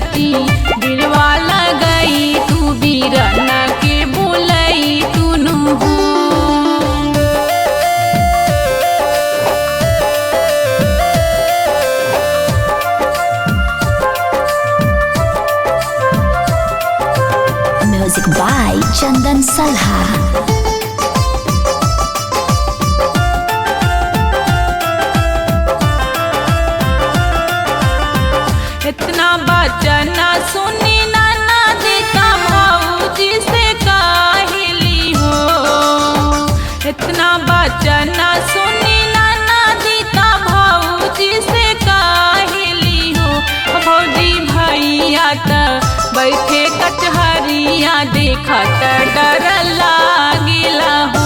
रची बिरवा लगई तू बीरन के बुलई तुनु हो। Music by Chandan Salha. इतना बचन सुनी नाना देता भाऊजी से काहिली हो। इतना बचन सुनी नाना देता भाऊजी से काहिली हो। भौजी भैया त बैठे कचहरिया देखत डर लागिला हो।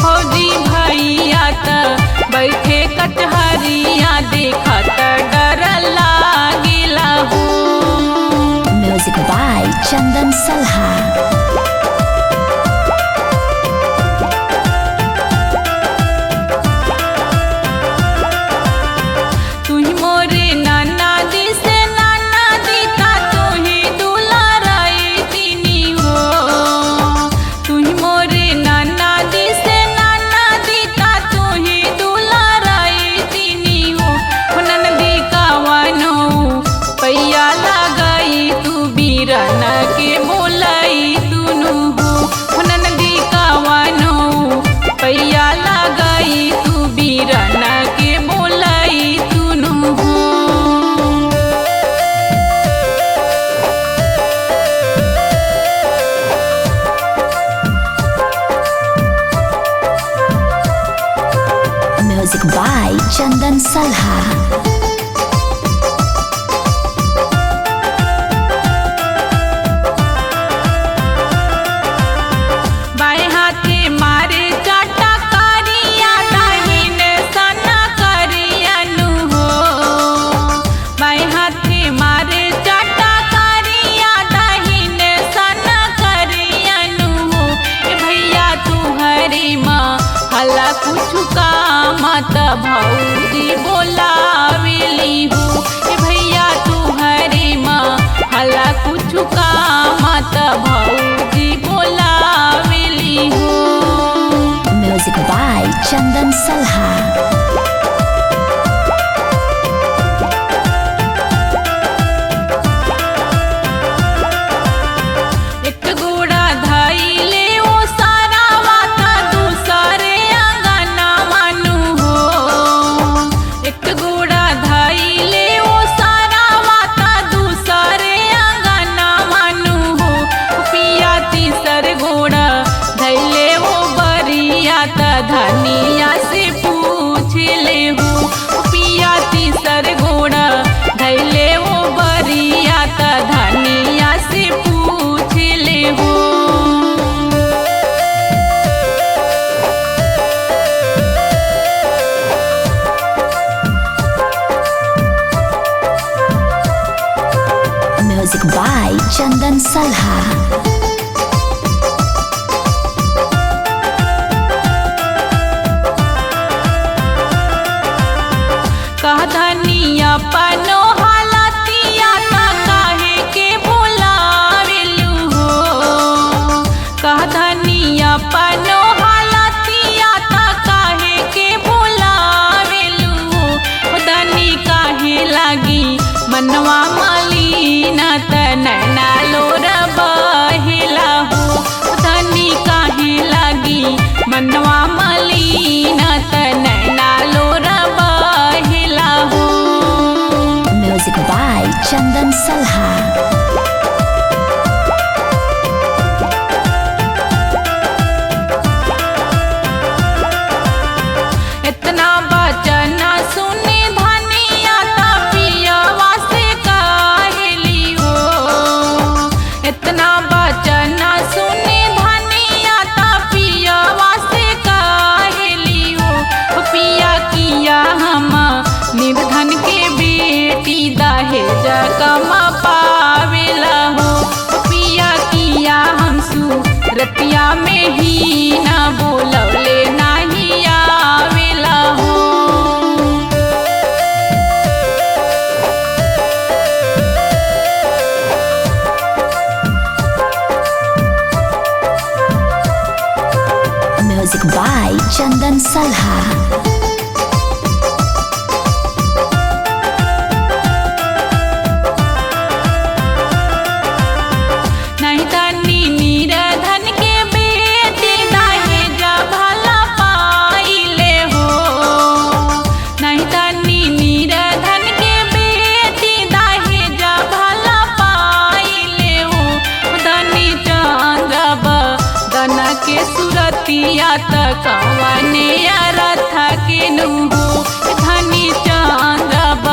भौजी भैया त बैठे कचहरिया देखत डर लागिला हो। Music by Chandan Salha. Biran के बोलई तुनु हो। ननदी कवनो पैया लगई तू बीरन के बोलई तुनु हो। Music by Chandan Salha. हला कुछ काम त भौजी बोलावेली हो। भैया तुहरे माँ हला कुछ काम त भौजी बोलावेली हो। Music by Chandan Salha. धनिया से पूछ ले हो। पिया तीसर घोड़ा धैले वो बरिया त धनिया से पूछ ले हो। Music by Chandan Salha. धनिया पनो हालतिया ता काहे के बोलावेलू हो। कह धनिया पनो हालतिया ता काहे के बोलावेलू हो। धनी काहे लागी मनवा मलिना त नैना लोर बहेला हो। धनी काहे लागी मनवा मलिना त नैना लोर बहेला हो। Music by Chandan Salha. इतना बचन सुनी धनिया ता पियवा से काहेली हो। इतना बचन सुनी धनिया ता पियवा से काहेली हो। पिया किया हम निर्धन के बेटी दहेज कम पावेला हो। पिया किया हम सूरतिया में ही न बोलवले नहीं आवेला हो। Chandan Salha. नहीं तनी नीरधन के बेटी दहेजा भला पाइले हो। नहीं तनी नीरधन के बेटी दहेजा भला पाइले हो। धनी चंद्रब दन के सुरतिया तकवने रथ के नुहो। धनी चंद्रब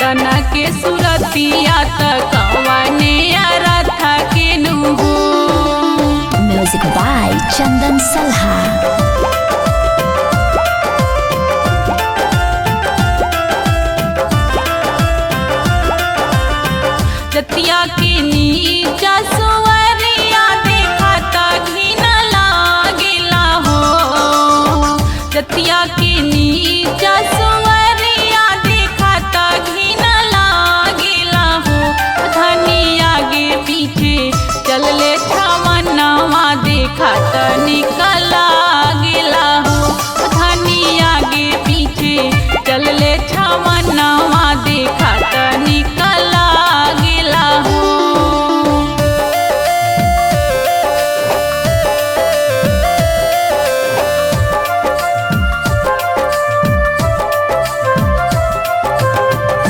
दन के सुरतिया तकवने रथ के नुहो। Music by Chandan Salha. जतिया के नीचा सुवरिया देखता घिन लागिला हो। जतिया के नीचा सुवरिया देखता घिन लागिला हो। धनी आगे पीछे चलले छमनवा देखता निकल लागिला हो। धनी आगे पीछे चलले छमनवा देखता निकल लागिला हो।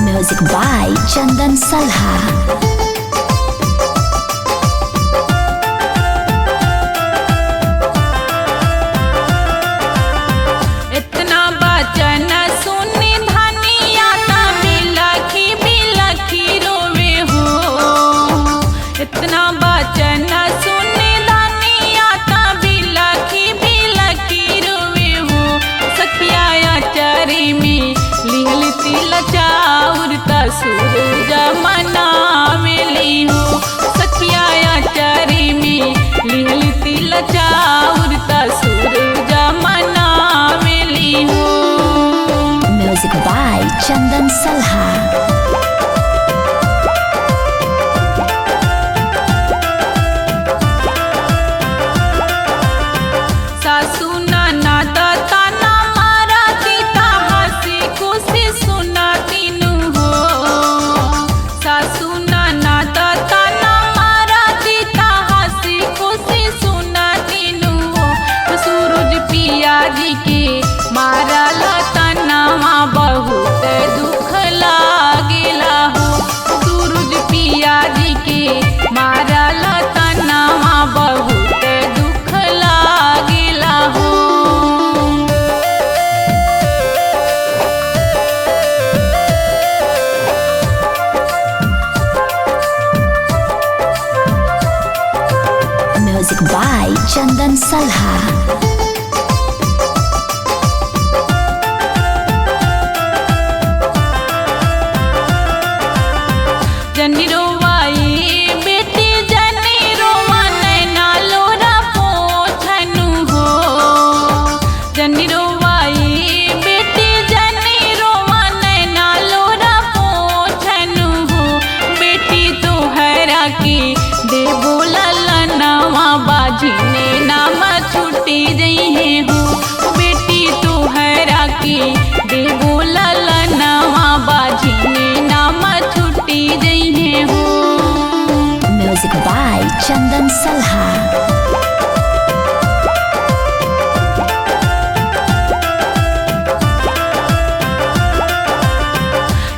Music by Chandan Salha. इतना बचन सुनी धनिया ता बिलखी बिलखी रोवे हो। इतना बचन सुनी धनिया ता बिलखी बिलखी रोवे हो। सखिया चरी में लिहल तिल चाउर ता सूरज मनावेली हो। सखिया चरी में लिहल तिल चाउर ता सूरज मनावेली हो। Music by Chandan Salha. सासू ननद ताना मारती ता हंसी खुशी सुनाती नु हो। सासू ननद ताना मारती ता हंसी खुशी सुनाती नु हो। सूरज पिया जी के मारल तनवा बहुत दुख लागिला हो। सूरज पिया जी के मारल तनवा बहुत दुख लागिला हो। Music by Chandan Salha. जनी रोवाई बेटी जनी रोवा नैना लोरा पोछनु हो। जनी रोवाई बेटी जनी रोवा नैना लोरा पोछनु हो। बेटी तोहरा के दे बोललनवा बाझिने नाम छुटी जइहे हो। बेटी तोहरा के दे बोललनवा बाझिने नाम छुटी जइहे हो। Music by Chandan Salha.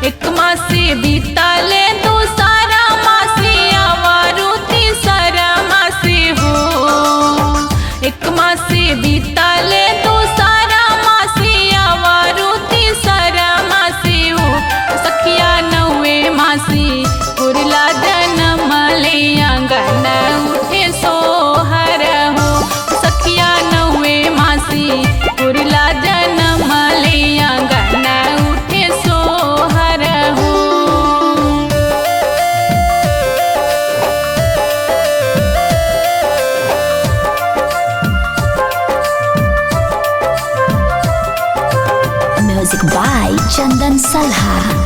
एक मासे बीतले दूसरा मासे आवारू तीसरा मासे हो। एक मासे बीतले दूसरा मासे आवारू तीसरा मासे हो। सखिया नौवे मासे उरला जन्म ले आंगन उठे सोहर हो। सखिया नौवे मासे उरला जन्म ले आंगन उठे सोहर हो। Music by Chandan Salha.